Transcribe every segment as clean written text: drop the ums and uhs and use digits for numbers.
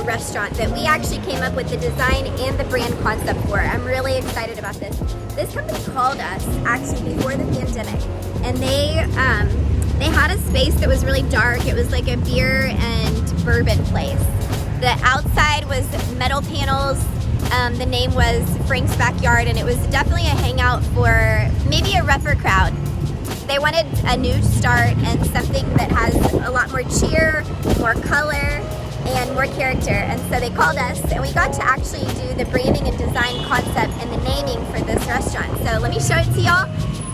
restaurant that we actually came up with the design and the brand concept for. I'm really excited about this. This company called us actually before the pandemic, and they had a space that was really dark. It was like a beer and bourbon place. The outside was metal panels. The name was Frank's Backyard, and it was definitely a hangout for maybe a rougher crowd. They wanted a new start and something that has a lot more cheer, more color, and more character. And so they called us, and we got to actually do the branding and design concept and the naming for this restaurant. So let me show it to y'all.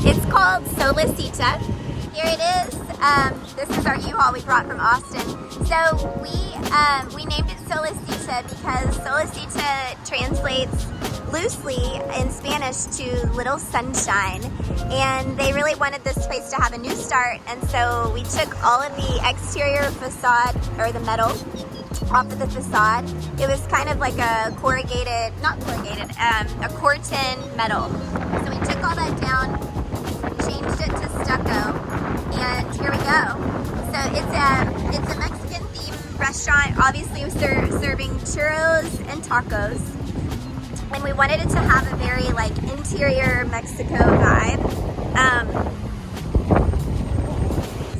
It's called Solicita. Here it is. This is our U-Haul we brought from Austin. So we named it Solicita because Solicita translates loosely in Spanish to Little Sunshine, and they really wanted this place to have a new start, and so we took all of the exterior facade, or the metal, off of the facade. It was kind of like a corrugated, not corrugated, a Corten metal. So we took all that down, changed it to stucco, and here we go. So it's a Mexican themed restaurant. Obviously we're serving churros and tacos. And we wanted it to have a very like interior Mexico vibe.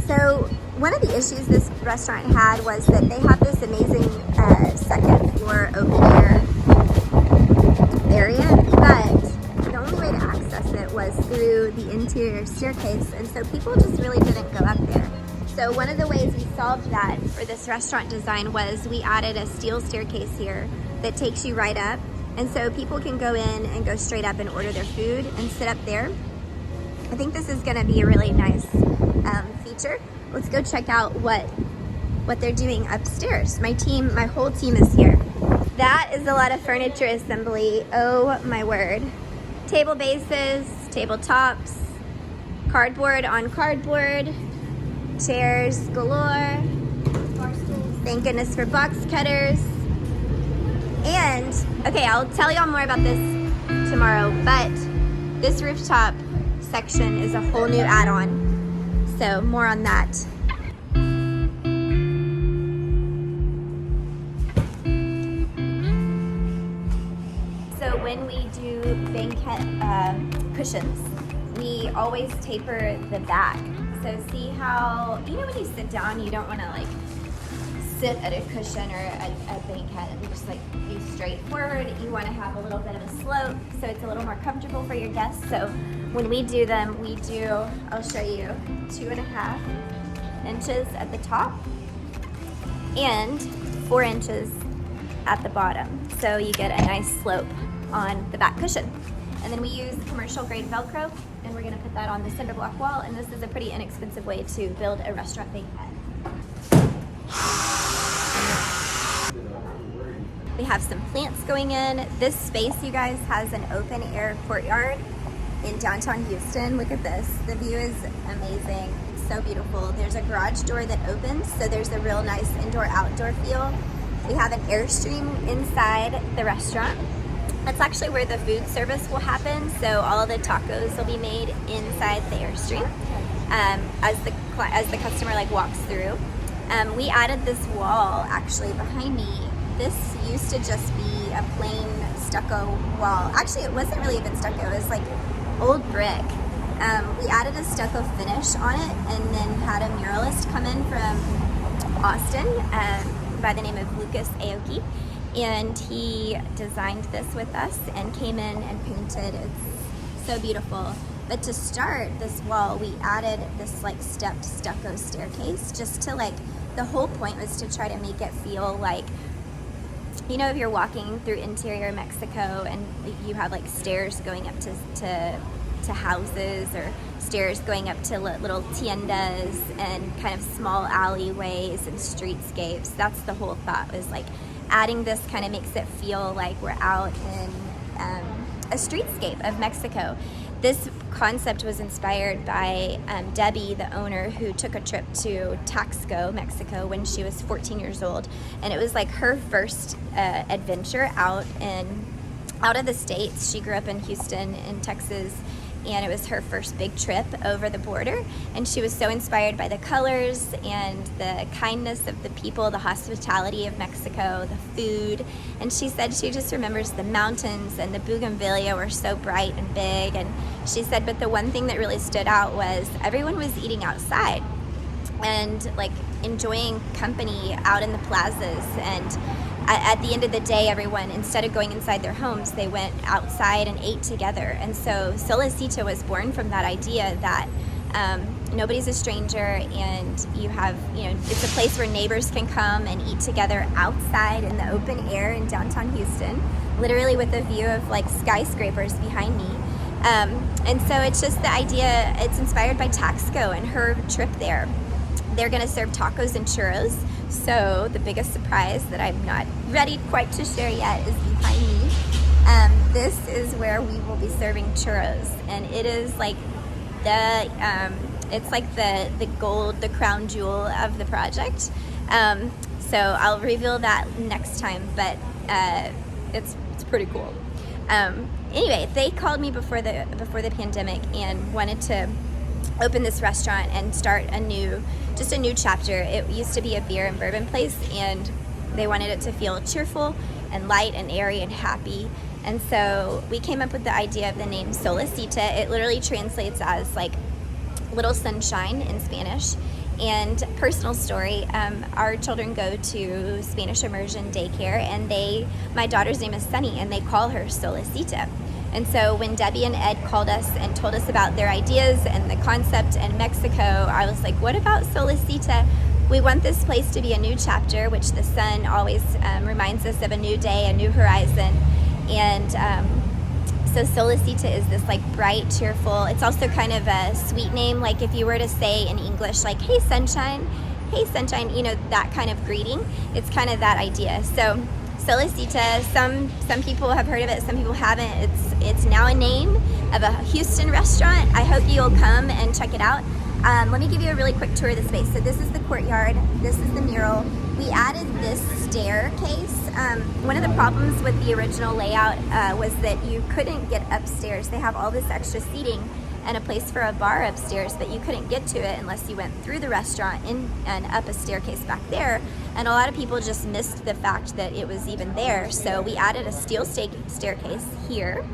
So one of the issues this restaurant had was that they have this amazing second floor open air area, but the only way to access it was through the interior staircase, and so people just really didn't go up there. So one of the ways we solved that for this restaurant design was we added a steel staircase here that takes you right up. And so people can go in and go straight up and order their food and sit up there. I think this is gonna be a really nice feature. Let's go check out what they're doing upstairs. My whole team is here. That is a lot of furniture assembly, oh my word. Table bases, tabletops, cardboard on cardboard, chairs galore. Thank goodness for box cutters. And, okay, I'll tell y'all more about this tomorrow, but this rooftop section is a whole new add-on, so more on that. So when we do banquet cushions, we always taper the back. So see how, you know when you sit down, you don't want to like sit at a cushion or a banquet and just like be straight forward. You want to have a little bit of a slope so it's a little more comfortable for your guests. So when we do them, I'll show you, 2.5 inches at the top and 4 inches at the bottom. So you get a nice slope on the back cushion. And then we use commercial grade Velcro, and we're gonna put that on the cinder block wall, and this is a pretty inexpensive way to build a restaurant banquet. We have some plants going in. This space, you guys, has an open air courtyard in downtown Houston. Look at this. The view is amazing. It's so beautiful. There's a garage door that opens, so there's a real nice indoor-outdoor feel. We have an Airstream inside the restaurant. That's actually where the food service will happen, so all the tacos will be made inside the Airstream as the customer like walks through. We added this wall actually behind me. This used to just be a plain stucco wall. Actually, it wasn't really even stucco, it was like old brick. We added a stucco finish on it and then had a muralist come in from Austin by the name of Lucas Aoki. And he designed this with us and came in and painted. It's so beautiful. But to start this wall, we added this like stepped stucco staircase just to like, the whole point was to try to make it feel like, you know, if you're walking through interior Mexico and you have like stairs going up to houses or stairs going up to little tiendas and kind of small alleyways and streetscapes. That's the whole thought, was like adding this kind of makes it feel like we're out in a streetscape of Mexico. This concept was inspired by Debbie, the owner, who took a trip to Taxco, Mexico, when she was 14 years old. And it was like her first adventure out of the States. She grew up in Houston, in Texas, and it was her first big trip over the border, and she was so inspired by the colors and the kindness of the people, the hospitality of Mexico, the food. And she said she just remembers the mountains, and the bougainvillea were so bright and big. And she said, but the one thing that really stood out was everyone was eating outside and like enjoying company out in the plazas. And at the end of the day, everyone, instead of going inside their homes, they went outside and ate together. And so Solicita was born from that idea that nobody's a stranger, and you have, it's a place where neighbors can come and eat together outside in the open air in downtown Houston, literally with a view of like skyscrapers behind me. And so it's just the idea, it's inspired by Taxco and her trip there. They're gonna serve tacos and churros. So the biggest surprise that I'm not ready quite to share yet is behind me. This is where we will be serving churros, and it is like it's like the gold, the crown jewel of the project. So I'll reveal that next time, but it's pretty cool. Anyway, they called me before the pandemic and wanted to open this restaurant and start a new chapter. It used to be a beer and bourbon place, and they wanted it to feel cheerful and light and airy and happy. And so we came up with the idea of the name Solicita. It literally translates as like little sunshine in Spanish. And personal story, our children go to Spanish immersion daycare, and my daughter's name is Sunny, and they call her Solicita. And so when Debbie and Ed called us and told us about their ideas and the concept in Mexico, I was like, what about Solicita? We want this place to be a new chapter, which the sun always reminds us of a new day, a new horizon. And so Solicita is this like bright, cheerful, it's also kind of a sweet name. Like if you were to say in English, like, hey sunshine, that kind of greeting, it's kind of that idea. So Solicita, some people have heard of it, some people haven't. It's now a name of a Houston restaurant. I hope you'll come and check it out. Let me give you a really quick tour of the space. So this is the courtyard, this is the mural. We added this staircase. One of the problems with the original layout was that you couldn't get upstairs. They have all this extra seating and a place for a bar upstairs, but you couldn't get to it unless you went through the restaurant and up a staircase back there. And a lot of people just missed the fact that it was even there. So we added a steel staircase here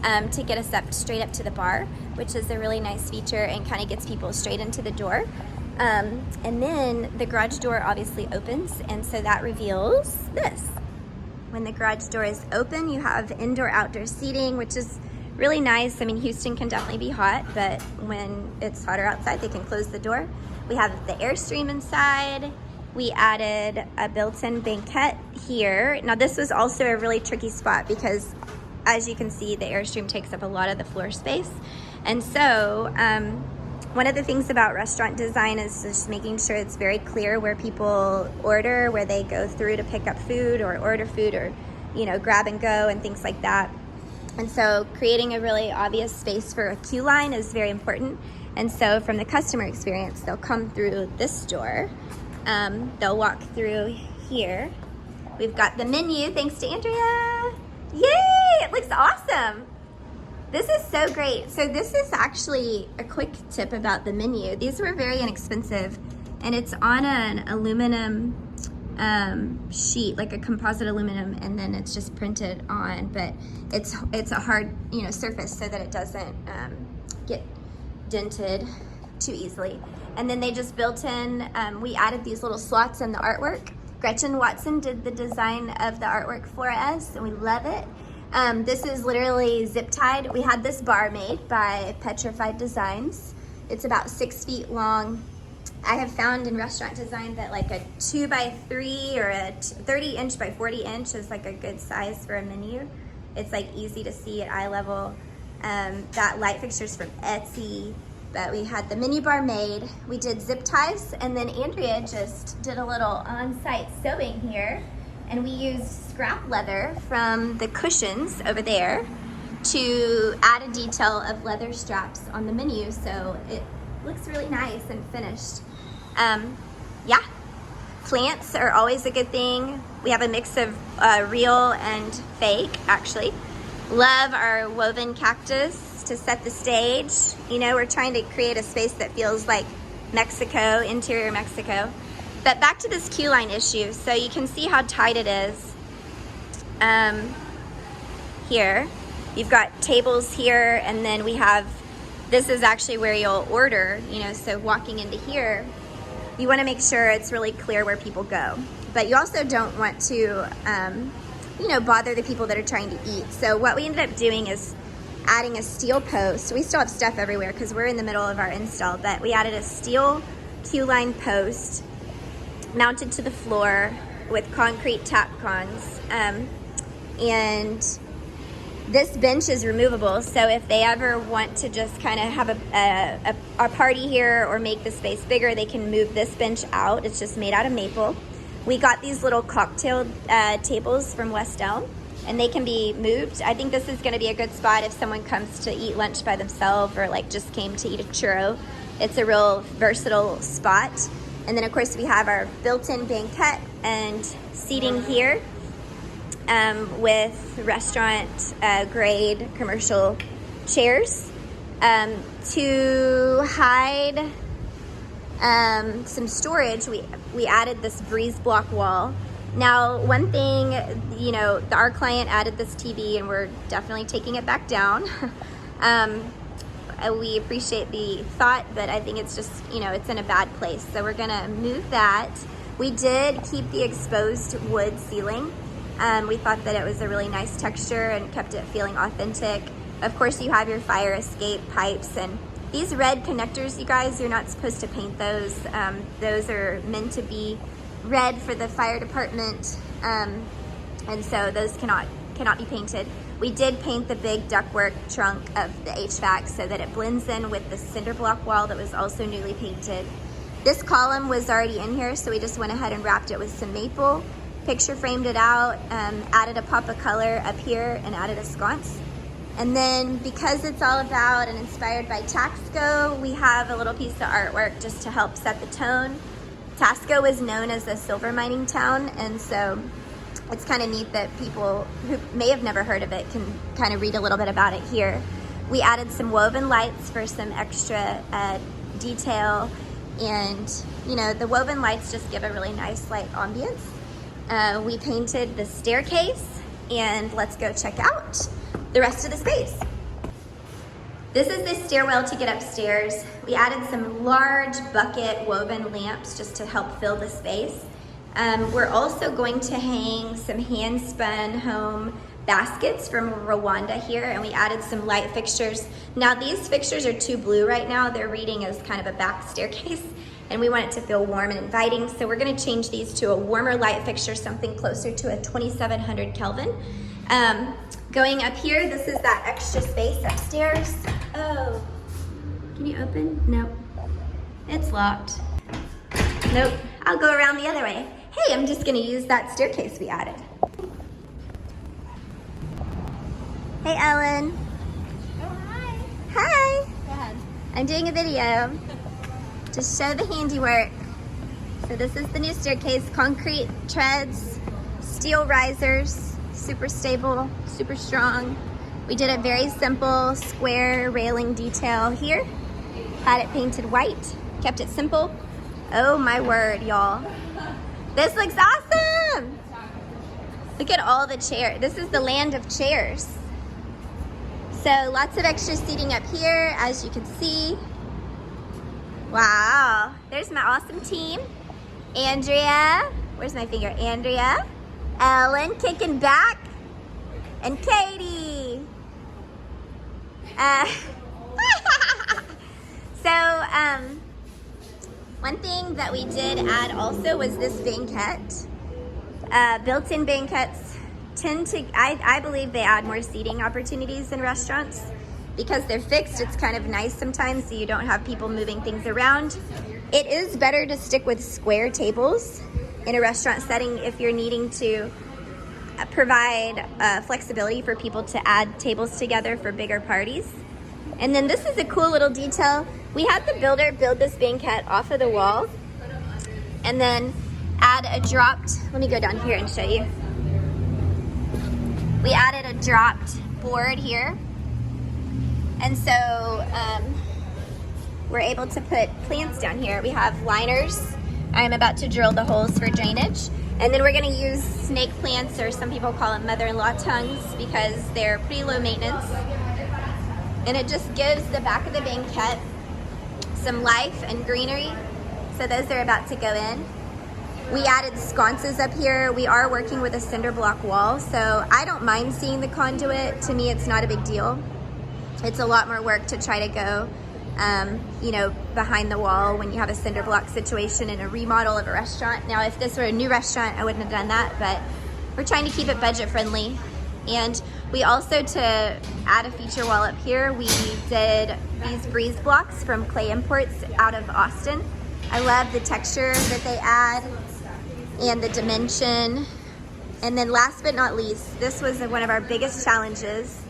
to get us straight up to the bar, which is a really nice feature and kind of gets people straight into the door. And then the garage door obviously opens, and so that reveals this. When the garage door is open, you have indoor-outdoor seating, which is really nice. I mean, Houston can definitely be hot, but when it's hotter outside, they can close the door. We have the Airstream inside. We added a built-in banquette here. Now, this was also a really tricky spot because, as you can see, the Airstream takes up a lot of the floor space. And so, one of the things about restaurant design is just making sure it's very clear where people order, where they go through to pick up food or order food, or, grab and go and things like that. And so creating a really obvious space for a queue line is very important. And so from the customer experience, they'll come through this door. They'll walk through here. We've got the menu, thanks to Andrea. Yay, it looks awesome. This is so great. So this is actually a quick tip about the menu. These were very inexpensive, and it's on an aluminum sheet, like a composite aluminum, and then it's just printed on, but it's a hard surface so that it doesn't get dented too easily. And then they just built in, we added these little slots in the artwork. Gretchen Watson did the design of the artwork for us, and we love it. This is literally zip tied. We had this bar made by Petrified Designs. It's about 6 feet long. I have found in restaurant design that like a 2x3 or a 30 inch by 40 inch is like a good size for a menu. It's like easy to see at eye level. That light fixture's from Etsy, but we had the menu bar made. We did zip ties, and then Andrea just did a little on-site sewing here, and we used scrap leather from the cushions over there to add a detail of leather straps on the menu, so it looks really nice and finished. Yeah, plants are always a good thing. We have a mix of real and fake, actually. Love our woven cactus to set the stage. You know, we're trying to create a space that feels like Mexico, interior Mexico. But back to this queue line issue. So you can see how tight it is. Here, you've got tables here, and then we have, this is actually where you'll order, you know, so walking into here, you want to make sure it's really clear where people go. But you also don't want to, you know, bother the people that are trying to eat. So what we ended up doing is adding a steel post. We still have stuff everywhere because we're in the middle of our install, but we added a steel queue line post mounted to the floor with concrete tap cons. And this bench is removable, so if they ever want to just kind of have a party here or make the space bigger, they can move this bench out. It's just made out of maple. We got these little cocktail tables from West Elm, and they can be moved. I think this is going to be a good spot if someone comes to eat lunch by themselves or like just came to eat a churro. It's a real versatile spot. And then of course we have our built-in banquette and seating here. With restaurant grade commercial chairs to hide some storage. We added this breeze block wall. Now, one thing, you know, our client added this TV, and we're definitely taking it back down. We appreciate the thought, but I think it's just, you know, it's in a bad place, so we're gonna move that. We did keep the exposed wood ceiling. We thought that it was a really nice texture and kept it feeling authentic. Of course, you have your fire escape pipes, and these red connectors, you guys, you're not supposed to paint those. Those are meant to be red for the fire department, and so those cannot be painted. We did paint the big ductwork trunk of the HVAC so that it blends in with the cinder block wall that was also newly painted. This column was already in here, so we just went ahead and wrapped it with some maple. Picture framed it out, added a pop of color up here, and added a sconce. And then because it's all about and inspired by Taxco, we have a little piece of artwork just to help set the tone. Taxco is known as a silver mining town, and so it's kind of neat that people who may have never heard of it can kind of read a little bit about it here. We added some woven lights for some extra detail, and you know, the woven lights just give a really nice light ambience. We painted the staircase, and let's go check out the rest of the space. This is the stairwell to get upstairs. We added some large bucket woven lamps just to help fill the space. We're also going to hang some hand spun home baskets from Rwanda here, and we added some light fixtures. Now these fixtures are too blue right now. They're reading as kind of a back staircase, and we want it to feel warm and inviting, so we're gonna change these to a warmer light fixture, something closer to a 2700 Kelvin. Going up here, this is that extra space upstairs. Oh, can you open? Nope, it's locked. Nope, I'll go around the other way. Hey, I'm just gonna use that staircase we added. Hey, Ellen. Oh, hi. Hi. Go ahead. I'm doing a video to show the handiwork. So this is the new staircase, concrete treads, steel risers, super stable, super strong. We did a very simple square railing detail here. Had it painted white, kept it simple. Oh my word, y'all. This looks awesome. Look at all the chairs. This is the land of chairs. So lots of extra seating up here, as you can see. Wow, there's my awesome team. Andrea, where's my finger? Andrea, Ellen kicking back, and Katie. One thing that we did add also was this banquette. Built-in banquettes tend to, I believe they add more seating opportunities in restaurants. Because they're fixed, it's kind of nice sometimes so you don't have people moving things around. It is better to stick with square tables in a restaurant setting if you're needing to provide flexibility for people to add tables together for bigger parties. And then this is a cool little detail. We had the builder build this banquette off of the wall and then add a dropped, let me go down here and show you. We added a dropped board here And so we're able to put plants down here. We have liners. I'm about to drill the holes for drainage. And then we're gonna use snake plants, or some people call them mother-in-law tongues, because they're pretty low maintenance. And it just gives the back of the banquette some life and greenery. So those are about to go in. We added sconces up here. We are working with a cinder block wall, so I don't mind seeing the conduit. To me, it's not a big deal. It's a lot more work to try to go, you know, behind the wall when you have a cinder block situation in a remodel of a restaurant. Now, if this were a new restaurant, I wouldn't have done that, but we're trying to keep it budget friendly. And we also, to add a feature wall up here, we did these breeze blocks from Clay Imports out of Austin. I love the texture that they add and the dimension. And then last but not least, this was one of our biggest challenges.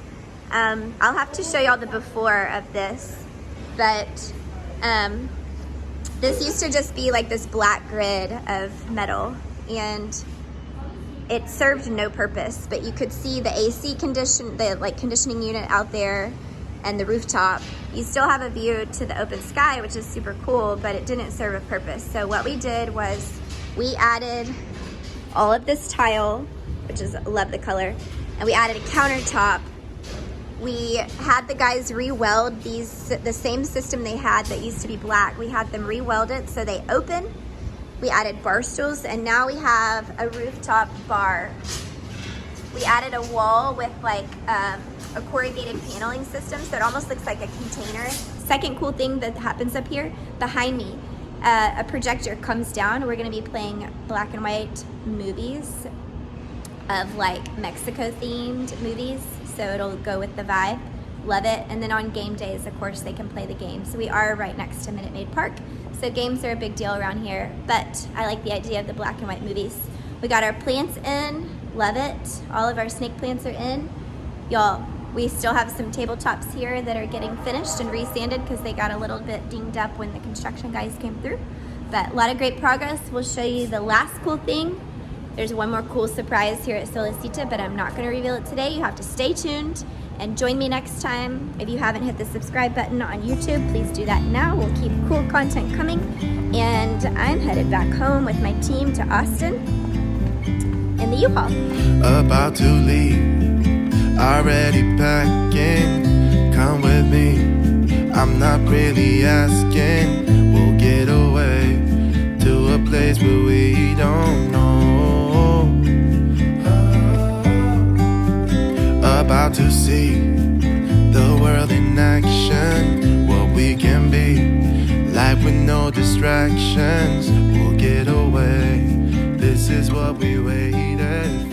I'll have to show y'all the before of this, but this used to just be like this black grid of metal, and it served no purpose, but you could see the AC conditioning unit out there and the rooftop. You still have a view to the open sky, which is super cool, but it didn't serve a purpose. So what we did was we added all of this tile, which is, I love the color, and we added a countertop. We had the guys re-weld these, the same system they had that used to be black. We had them re-weld it so they open. We added bar stools, and now we have a rooftop bar. We added a wall with like a corrugated paneling system, so it almost looks like a container. Second cool thing that happens up here, behind me, a projector comes down. We're gonna be playing black and white movies of like Mexico themed movies, so it'll go with the vibe. Love it. And then on game days, of course, they can play the game. So we are right next to Minute Maid Park, so games are a big deal around here, but I like the idea of the black and white movies. We got our plants in, love it. All of our snake plants are in. Y'all, we still have some tabletops here that are getting finished and resanded because they got a little bit dinged up when the construction guys came through. But a lot of great progress. We'll show you the last cool thing. There's one more cool surprise here at Solicita, but I'm not gonna reveal it today. You have to stay tuned and join me next time. If you haven't hit the subscribe button on YouTube, please do that now. We'll keep cool content coming. And I'm headed back home with my team to Austin in the U-Haul. About to leave, already packing. Come with me, I'm not really asking. We'll get away to a place where we don't know. About to see the world in action, what we can be, life with no distractions. We'll get away, this is what we waited for.